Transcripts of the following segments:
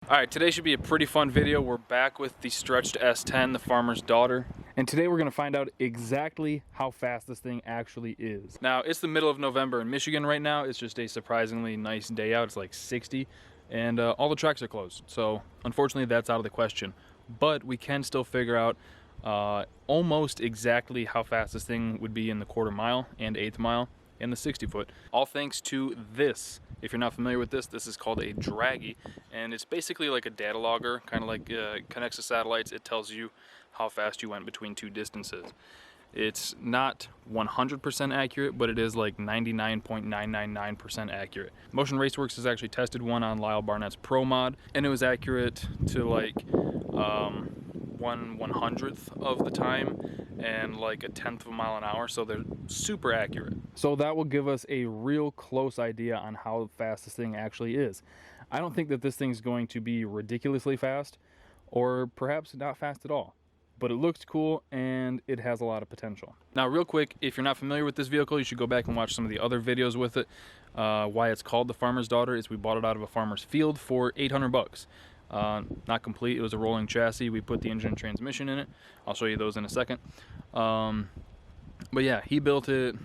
Alright, today should be a pretty fun video. We're back with the stretched S10, the farmer's daughter. And today we're going to find out exactly how fast this thing actually is. Now, it's the middle of November in Michigan right now. It's just a surprisingly nice day out. It's like 60, and all the tracks are closed. So, unfortunately, that's out of the question. But we can still figure out almost exactly how fast this thing would be in the quarter mile and eighth mile and the 60 foot. All thanks to this. If you're not familiar with this, this is called a draggy, and it's basically like a data logger, kind of like connects to satellites. It tells you how fast you went between two distances. It's not 100% accurate, but it is like 99.999% accurate. Motion Raceworks has actually tested one on Lyle Barnett's Pro Mod, and it was accurate to like 1/100th of the time and like 1/10 of a mile an hour, so they're super accurate. So that will give us a real close idea on how fast this thing actually is. I don't think that this thing's going to be ridiculously fast, or perhaps not fast at all, but it looks cool and it has a lot of potential. Now, real quick, if you're not familiar with this vehicle, you should go back and watch some of the other videos with it. Why it's called the farmer's daughter is we bought it out of a farmer's field for 800 bucks. Not complete, it was a rolling chassis. We put the engine and transmission in it. I'll show you those in a second. But yeah, he built it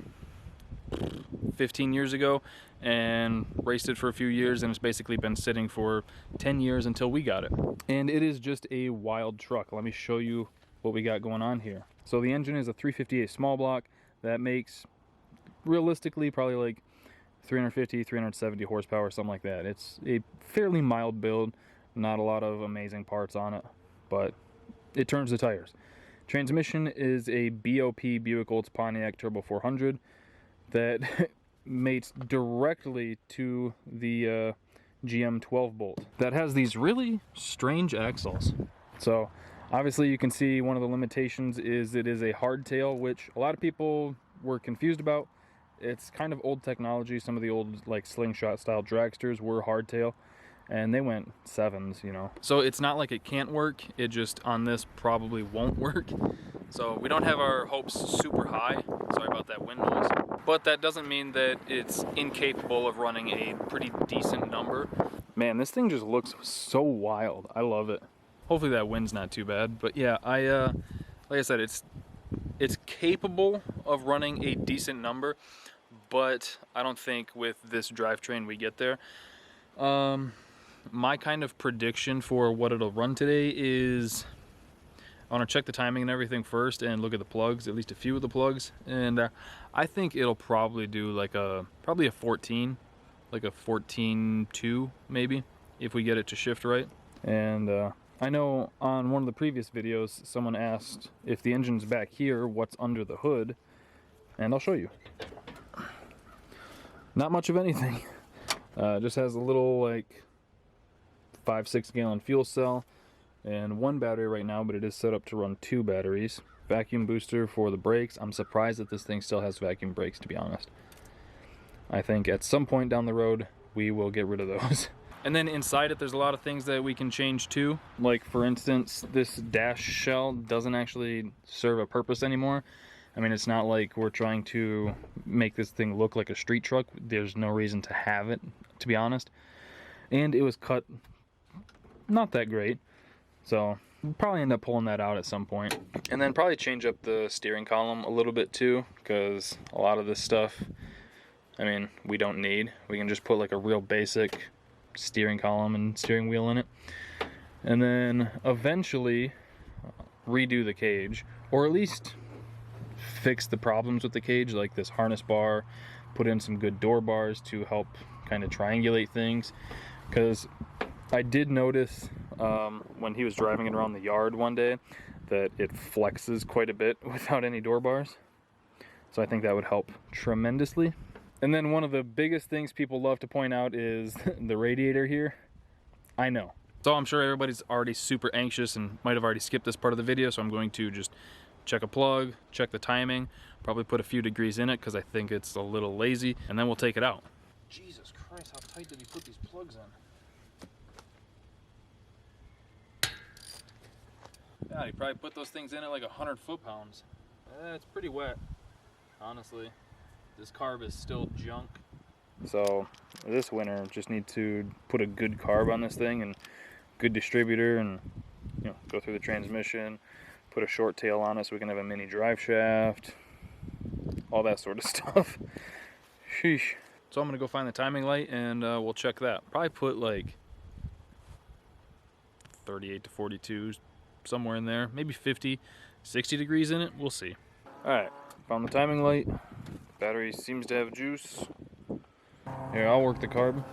15 years ago and raced it for a few years, and it's basically been sitting for 10 years until we got it. And it is just a wild truck. Let me show you what we got going on here. So the engine is a 358 small block that makes realistically probably like 350, 370 horsepower, something like that. It's a fairly mild build. Not a lot of amazing parts on it, but it turns the tires. Transmission is a BOP Buick Olds Pontiac Turbo 400 that mates directly to the GM 12 bolt that has these really strange axles. So obviously you can see one of the limitations is it is a hardtail, which a lot of people were confused about. It's kind of old technology. Some of the old like slingshot style dragsters were hardtail, and they went 7s, you know. So it's not like it can't work, it just on this probably won't work. So we don't have our hopes super high. Sorry about that wind noise. But that doesn't mean that it's incapable of running a pretty decent number. Man, this thing just looks so wild. I love it. Hopefully that wind's not too bad. But yeah, like I said, it's capable of running a decent number, but I don't think with this drivetrain we get there. My kind of prediction for what it'll run today is I want to check the timing and everything first and look at the plugs, at least a few of the plugs, and I think it'll probably do like probably a 14, like a 14.2 maybe, if we get it to shift right. And I know on one of the previous videos someone asked if the engine's back here, what's under the hood, and I'll show you. Not much of anything. Just has a little like 5-6 gallon fuel cell and one battery right now, but it is set up to run 2 batteries. Vacuum booster for the brakes. I'm surprised that this thing still has vacuum brakes, to be honest. I think at some point down the road we will get rid of those. And then inside it there's a lot of things that we can change too. Like for instance, this dash shell doesn't actually serve a purpose anymore. I mean, it's not like we're trying to make this thing look like a street truck. There's no reason to have it, to be honest. And it was cut not that great, so we'll probably end up pulling that out at some point. And then probably change up the steering column a little bit too, because a lot of this stuff, I mean, we don't need. We can just put like a real basic steering column and steering wheel in it. And then eventually redo the cage, or at least fix the problems with the cage, like this harness bar, put in some good door bars to help kind of triangulate things. Because I did notice when he was driving it around the yard one day that it flexes quite a bit without any door bars. So I think that would help tremendously. And then one of the biggest things people love to point out is the radiator here. I know. So I'm sure everybody's already super anxious and might have already skipped this part of the video, so I'm going to just check a plug, check the timing, probably put a few degrees in it because I think it's a little lazy, and then we'll take it out. Jesus Christ, how tight did he put these plugs in? Yeah, he probably put those things in at like 100 foot-pounds. It's pretty wet, honestly. This carb is still junk. So this winter, just need to put a good carb on this thing and good distributor and, you know, go through the transmission, put a short tail on it so we can have a mini drive shaft, all that sort of stuff. Sheesh. So I'm gonna go find the timing light and we'll check that. Probably put like 38 to 42, somewhere in there, maybe 50, 60 degrees in it, we'll see. All right, found the timing light. Battery seems to have juice. Here, I'll work the carb.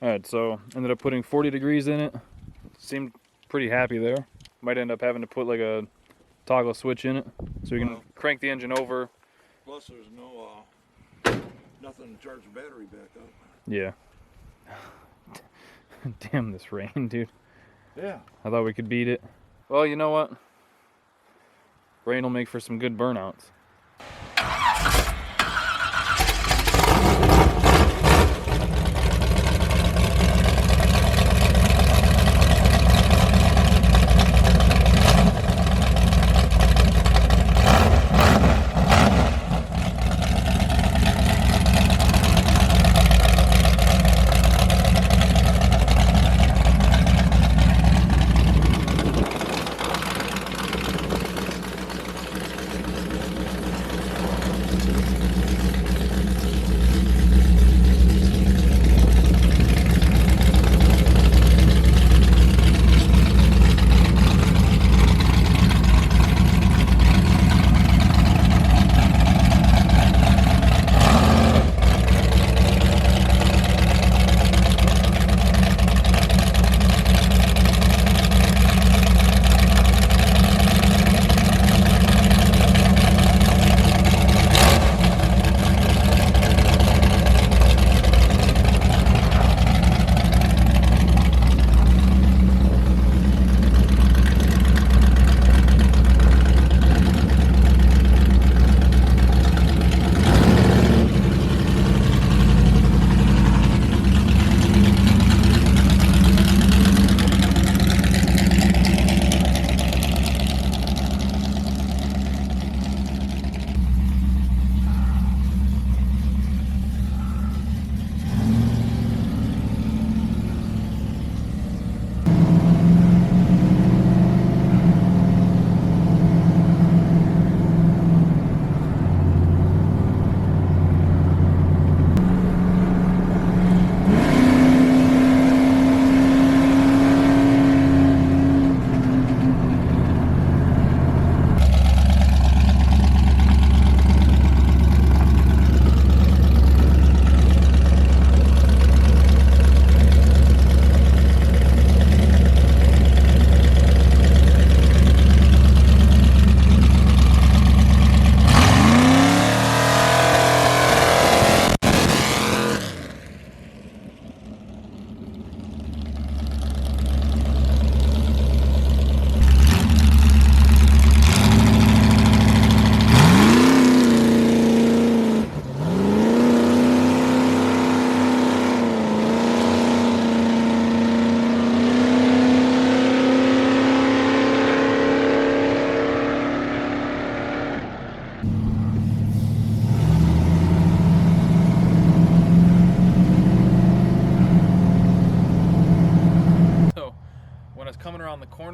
Alright, so ended up putting 40 degrees in it. Seemed pretty happy there. Might end up having to put like a toggle switch in it so we can crank the engine over. Plus there's no nothing to charge the battery back up. Yeah. Damn this rain, dude. Yeah. I thought we could beat it. Well, you know what? Rain will make for some good burnouts.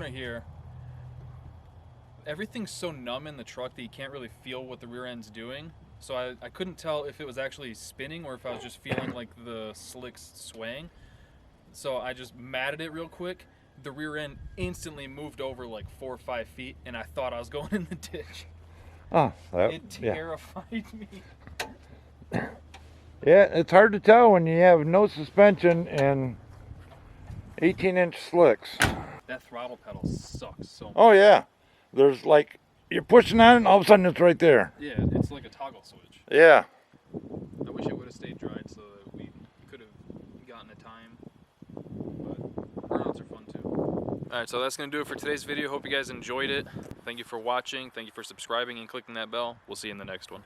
camera here, everything's so numb in the truck that you can't really feel what the rear end's doing. So I couldn't tell if it was actually spinning or if I was just feeling like the slicks swaying. So I just matted it real quick. The rear end instantly moved over like 4 or 5 feet, and I thought I was going in the ditch. Oh, It terrified me. Yeah, it's hard to tell when you have no suspension and 18-inch slicks. That throttle pedal sucks so much. Oh yeah, there's like, you're pushing on it and all of a sudden it's right there. Yeah, it's like a toggle switch. Yeah. I wish it would have stayed dried so that we could have gotten a time. But burnouts are fun too. Alright, so that's going to do it for today's video. Hope you guys enjoyed it. Thank you for watching. Thank you for subscribing and clicking that bell. We'll see you in the next one.